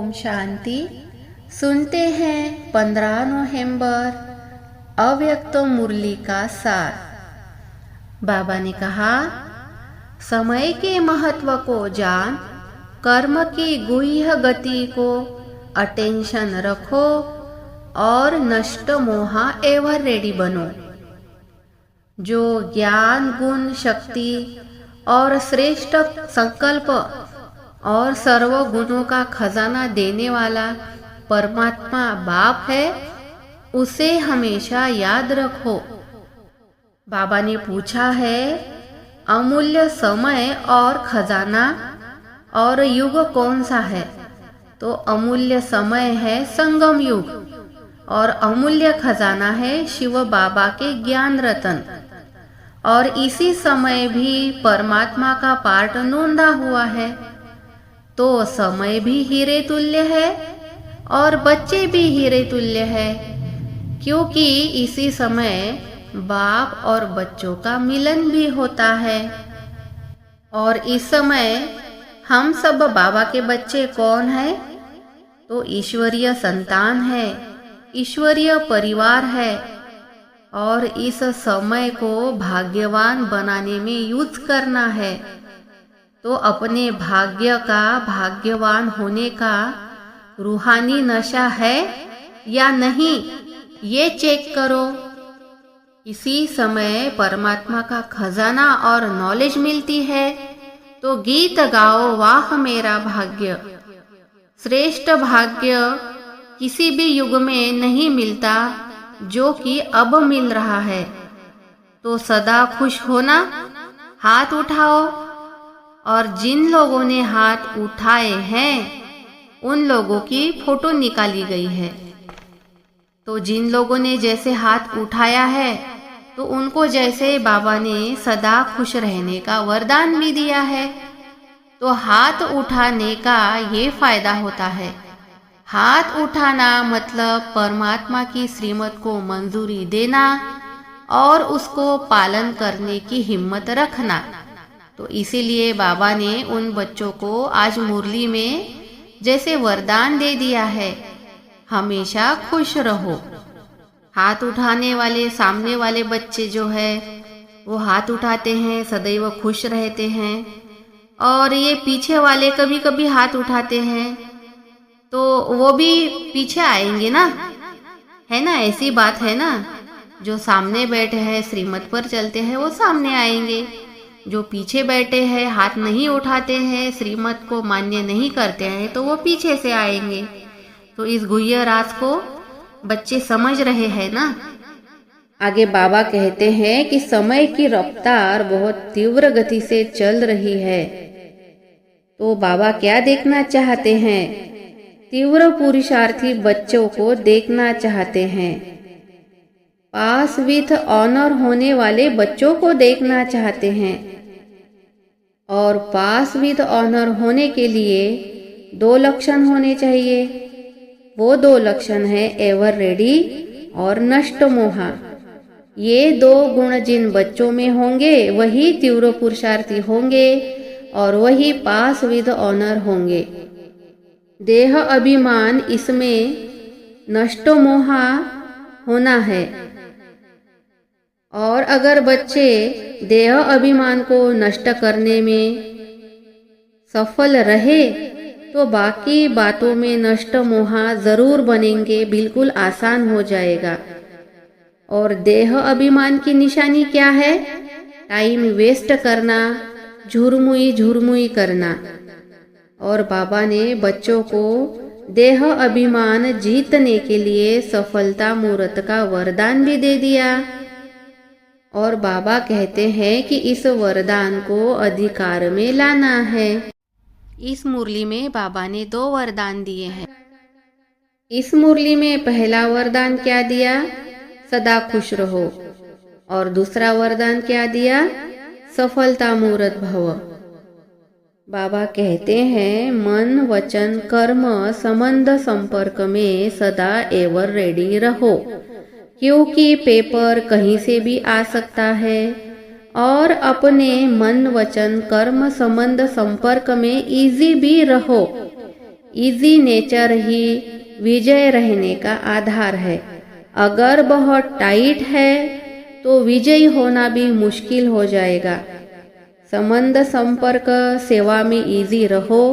ओम शांति। सुनते हैं 15 नवंबर अव्यक्त मुरली का सार। बाबा ने कहा, समय के महत्व को जान, कर्म की गुह्य गति को अटेंशन रखो और नष्ट मोहा एवर रेडी बनो। जो ज्ञान गुण शक्ति और श्रेष्ठ संकल्प और सर्व गुणों का खजाना देने वाला परमात्मा बाप है, उसे हमेशा याद रखो। बाबा ने पूछा है, अमूल्य समय और खजाना और युग कौन सा है? तो अमूल्य समय है संगम युग और अमूल्य खजाना है शिव बाबा के ज्ञान रतन। और इसी समय भी परमात्मा का पार्ट नोंदा हुआ है, तो समय भी हीरे तुल्य है और बच्चे भी हीरे तुल्य है, क्योंकि इसी समय बाप और बच्चों का मिलन भी होता है। और इस समय हम सब बाबा के बच्चे कौन है? तो ईश्वरीय संतान है, ईश्वरीय परिवार है। और इस समय को भाग्यवान बनाने में यूज करना है। तो अपने भाग्य का भाग्यवान होने का रूहानी नशा है या नहीं, ये चेक करो। इसी समय परमात्मा का खजाना और नॉलेज मिलती है, तो गीत गाओ वाह मेरा भाग्य। श्रेष्ठ भाग्य किसी भी युग में नहीं मिलता जो कि अब मिल रहा है। तो सदा खुश होना, हाथ उठाओ। और जिन लोगों ने हाथ उठाए हैं उन लोगों की फोटो निकाली गई है। तो जिन लोगों ने जैसे हाथ उठाया है, तो उनको जैसे बाबा ने सदा खुश रहने का वरदान भी दिया है। तो हाथ उठाने का ये फायदा होता है। हाथ उठाना मतलब परमात्मा की श्रीमत को मंजूरी देना और उसको पालन करने की हिम्मत रखना। तो इसीलिए बाबा ने उन बच्चों को आज मुरली में जैसे वरदान दे दिया है, हमेशा खुश रहो। हाथ उठाने वाले सामने वाले बच्चे जो है वो हाथ उठाते हैं, सदैव खुश रहते हैं। और ये पीछे वाले कभी कभी हाथ उठाते हैं, तो वो भी पीछे आएंगे ना, है ना? ऐसी बात है ना। जो सामने बैठे हैं श्रीमत पर चलते हैं वो सामने आएंगे, जो पीछे बैठे हैं हाथ नहीं उठाते हैं, श्रीमत को मान्य नहीं करते हैं, तो वो पीछे से आएंगे। तो इस गुह्य राज को बच्चे समझ रहे हैं ना। आगे बाबा कहते हैं कि समय की रफ्तार बहुत तीव्र गति से चल रही है। तो बाबा क्या देखना चाहते हैं? तीव्र पुरुषार्थी बच्चों को देखना चाहते हैं। पास विथ ऑनर होने वाले बच्चों को देखना चाहते हैं। और पास विथ ऑनर होने के लिए 2 लक्षण होने चाहिए। वो 2 लक्षण है एवर रेडी और नष्ट मोहा। ये 2 गुण जिन बच्चों में होंगे वही तीव्र पुरुषार्थी होंगे और वही पास विद ऑनर होंगे। देह अभिमान इसमें नष्ट मोहा होना है। और अगर बच्चे देह अभिमान को नष्ट करने में सफल रहे, तो बाकी बातों में नष्ट मोहा जरूर बनेंगे, बिल्कुल आसान हो जाएगा। और देह अभिमान की निशानी क्या है? टाइम वेस्ट करना, झुरमुई करना। और बाबा ने बच्चों को देह अभिमान जीतने के लिए सफलता मूर्त का वरदान भी दे दिया। और बाबा कहते हैं कि इस वरदान को अधिकार में लाना है। इस मुरली में बाबा ने 2 वरदान दिए हैं। इस मुरली में पहला वरदान क्या दिया? सदा खुश रहो। और दूसरा वरदान क्या दिया? सफलता मूर्त भव। बाबा कहते हैं, मन वचन कर्म संबंध संपर्क में सदा एवर रेडी रहो, क्योंकि पेपर कहीं से भी आ सकता है। और अपने मन वचन कर्म संबंध संपर्क में इजी भी रहो। इजी नेचर ही विजय रहने का आधार है। अगर बहुत टाइट है तो विजयी होना भी मुश्किल हो जाएगा। संबंध संपर्क सेवा में इजी रहो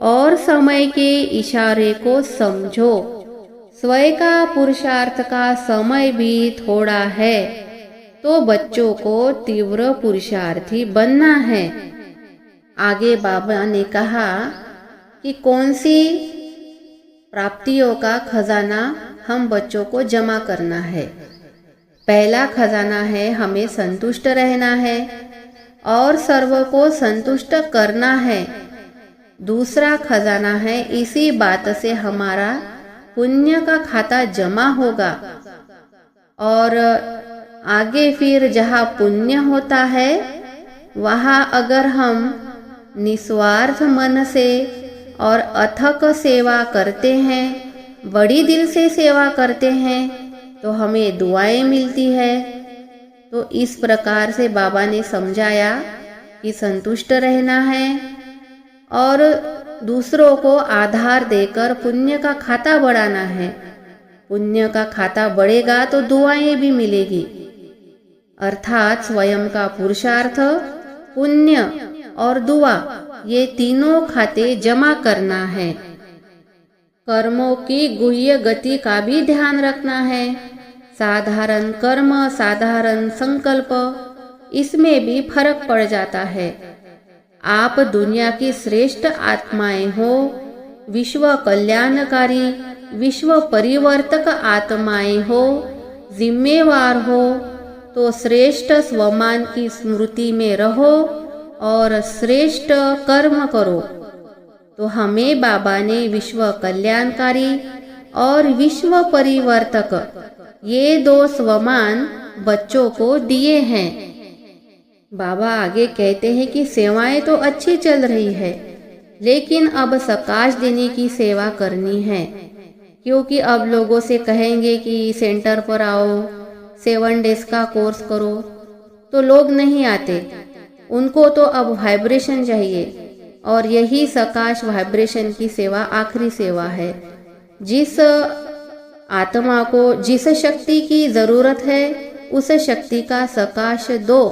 और समय के इशारे को समझो। स्वयं का पुरुषार्थ का समय भी थोड़ा है तो बच्चों को तीव्र पुरुषार्थी बनना है। आगे बाबा ने कहा कि कौन सी प्राप्तियों का खजाना हम बच्चों को जमा करना है। पहला खजाना है हमें संतुष्ट रहना है और सर्व को संतुष्ट करना है। दूसरा खजाना है इसी बात से हमारा पुण्य का खाता जमा होगा और आगे फिर जहाँ पुण्य होता है वहाँ अगर हम निस्वार्थ मन से और अथक सेवा करते हैं, बड़ी दिल से सेवा करते हैं तो हमें दुआएं मिलती है। तो इस प्रकार से बाबा ने समझाया कि संतुष्ट रहना है और दूसरों को आधार देकर पुण्य का खाता बढ़ाना है। पुण्य का खाता बढ़ेगा तो दुआएं भी मिलेगी। अर्थात स्वयं का पुरुषार्थ, पुण्य और दुआ ये तीनों खाते जमा करना है। कर्मों की गुह्य गति का भी ध्यान रखना है। साधारण कर्म, साधारण संकल्प, इसमें भी फर्क पड़ जाता है। आप दुनिया की श्रेष्ठ आत्माएं हो, विश्व कल्याणकारी, विश्व परिवर्तक आत्माएं हो, जिम्मेवार हो, तो श्रेष्ठ स्वमान की स्मृति में रहो और श्रेष्ठ कर्म करो। तो हमें बाबा ने विश्व कल्याणकारी और विश्व परिवर्तक ये दो स्वमान बच्चों को दिए हैं। बाबा आगे कहते हैं कि सेवाएं तो अच्छी चल रही है, लेकिन अब सकाश देने की सेवा करनी है, क्योंकि अब लोगों से कहेंगे कि सेंटर पर आओ, 7 डेज का कोर्स करो, तो लोग नहीं आते। उनको तो अब वाइब्रेशन चाहिए और यही सकाश वाइब्रेशन की सेवा आखिरी सेवा है। जिस आत्मा को जिस शक्ति की जरूरत है उस शक्ति का सकाश दो।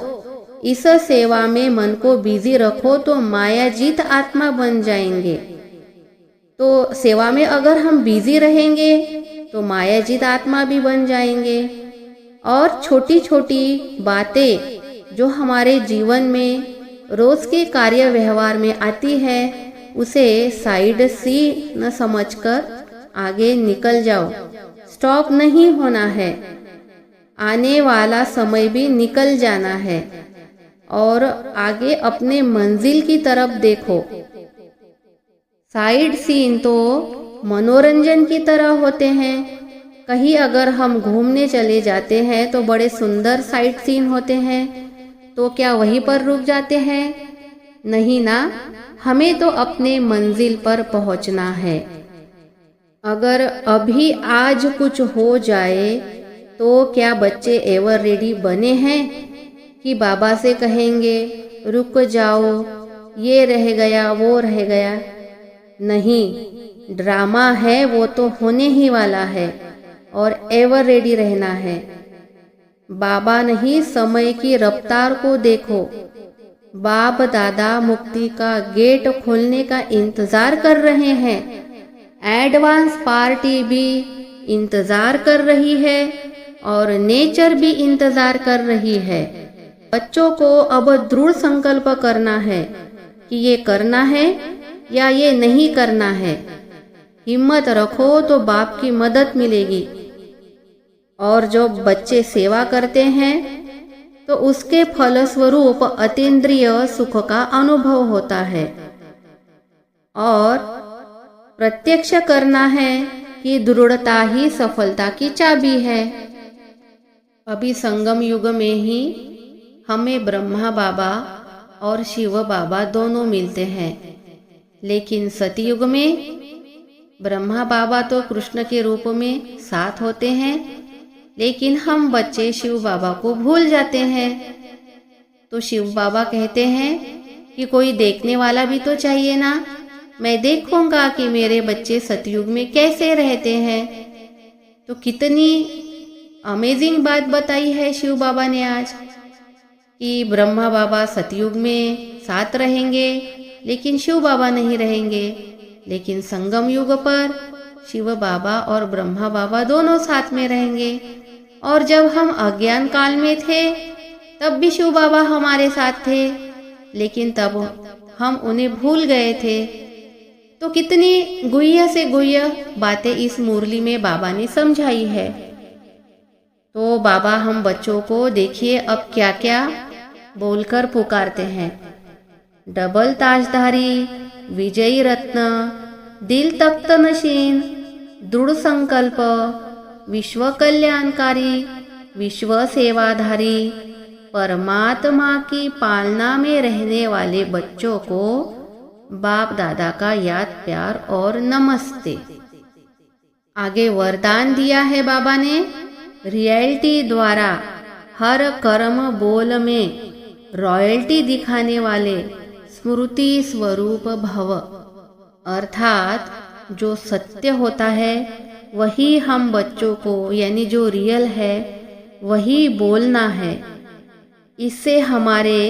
इस सेवा में मन को बिजी रखो तो मायाजीत आत्मा बन जाएंगे। तो सेवा में अगर हम बिजी रहेंगे तो मायाजीत आत्मा भी बन जाएंगे और छोटी छोटी बातें जो हमारे जीवन में रोज के कार्य व्यवहार में आती है उसे साइड सी न समझकर आगे निकल जाओ। स्टॉप नहीं होना है, आने वाला समय भी निकल जाना है और आगे अपने मंजिल की तरफ देखो। साइड सीन तो मनोरंजन की तरह होते हैं। कहीं अगर हम घूमने चले जाते हैं तो बड़े सुंदर साइड सीन होते हैं, तो क्या वहीं पर रुक जाते हैं? नहीं ना, हमें तो अपने मंजिल पर पहुंचना है। अगर अभी आज कुछ हो जाए तो क्या बच्चे एवर रेडी बने हैं कि बाबा से कहेंगे रुक जाओ, ये रह गया वो रह गया? नहीं, ड्रामा है वो तो होने ही वाला है और एवर रेडी रहना है। बाबा नहीं, समय की रफ्तार को देखो। बाप दादा मुक्ति का गेट खोलने का इंतजार कर रहे हैं। एडवांस पार्टी भी इंतजार कर रही है और नेचर भी इंतजार कर रही है। बच्चों को अब दृढ़ संकल्प करना है कि ये करना है या ये नहीं करना है। हिम्मत रखो तो बाप की मदद मिलेगी। और जो बच्चे सेवा करते हैं तो उसके फलस्वरूप अतीन्द्रिय सुख का अनुभव होता है और प्रत्यक्ष करना है कि दृढ़ता ही सफलता की चाबी है। अभी संगम युग में ही हमें ब्रह्मा बाबा और शिव बाबा दोनों मिलते हैं, लेकिन सतयुग में ब्रह्मा बाबा तो कृष्ण के रूप में साथ होते हैं, लेकिन हम बच्चे शिव बाबा को भूल जाते हैं। तो शिव बाबा कहते हैं कि कोई देखने वाला भी तो चाहिए ना, मैं देखूंगा कि मेरे बच्चे सतयुग में कैसे रहते हैं। तो कितनी अमेजिंग बात बताई है शिव बाबा ने आज कि ब्रह्मा बाबा सतयुग में साथ रहेंगे लेकिन शिव बाबा नहीं रहेंगे, लेकिन संगम युग पर शिव बाबा और ब्रह्मा बाबा दोनों साथ में रहेंगे। और जब हम अज्ञान काल में थे तब भी शिव बाबा हमारे साथ थे, लेकिन तब हम उन्हें भूल गए थे। तो कितनी गुह्य से गुह्य बातें इस मुरली में बाबा ने समझाई है। तो बाबा हम बच्चों को देखिए अब क्या क्या बोलकर पुकारते हैं। डबल ताजधारी, विजयी रत्न, दिल तख्त नशीन, दृढ़ संकल्प, विश्व कल्याणकारी, विश्व सेवाधारी, परमात्मा की पालना में रहने वाले बच्चों को बाप दादा का याद प्यार और नमस्ते। आगे वरदान दिया है बाबा ने, रियलिटी द्वारा हर कर्म बोल में रॉयल्टी दिखाने वाले स्मृति स्वरूप भव, अर्थात जो सत्य होता है वही हम बच्चों को, यानी जो रियल है वही बोलना है। इससे हमारे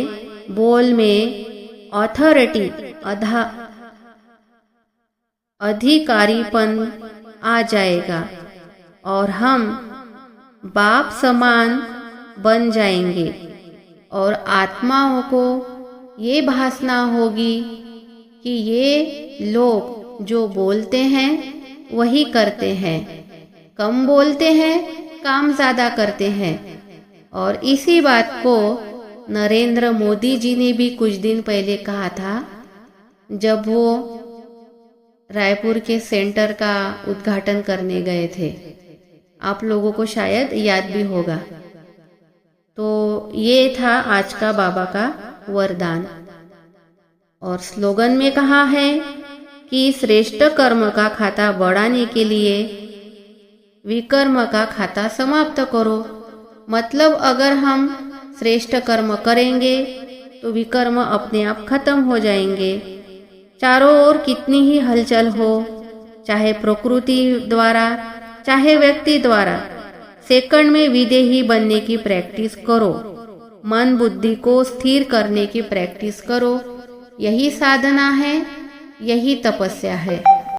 बोल में ऑथोरिटी, अधिकारीपन आ जाएगा और हम बाप समान बन जाएंगे। और आत्माओं को ये भासना होगी कि ये लोग जो बोलते हैं वही करते हैं, कम बोलते हैं काम ज़्यादा करते हैं। और इसी बात को नरेंद्र मोदी जी ने भी कुछ दिन पहले कहा था जब वो रायपुर के सेंटर का उद्घाटन करने गए थे। आप लोगों को शायद याद भी होगा। तो ये था आज का बाबा का वरदान। और स्लोगन में कहा है कि श्रेष्ठ कर्म का खाता बढ़ाने के लिए विकर्म का खाता समाप्त करो। मतलब अगर हम श्रेष्ठ कर्म करेंगे तो विकर्म अपने आप खत्म हो जाएंगे। चारों ओर कितनी ही हलचल हो, चाहे प्रकृति द्वारा चाहे व्यक्ति द्वारा, सेकंड में विदेही बनने की प्रैक्टिस करो। मन बुद्धि को स्थिर करने की प्रैक्टिस करो। यही साधना है, यही तपस्या है।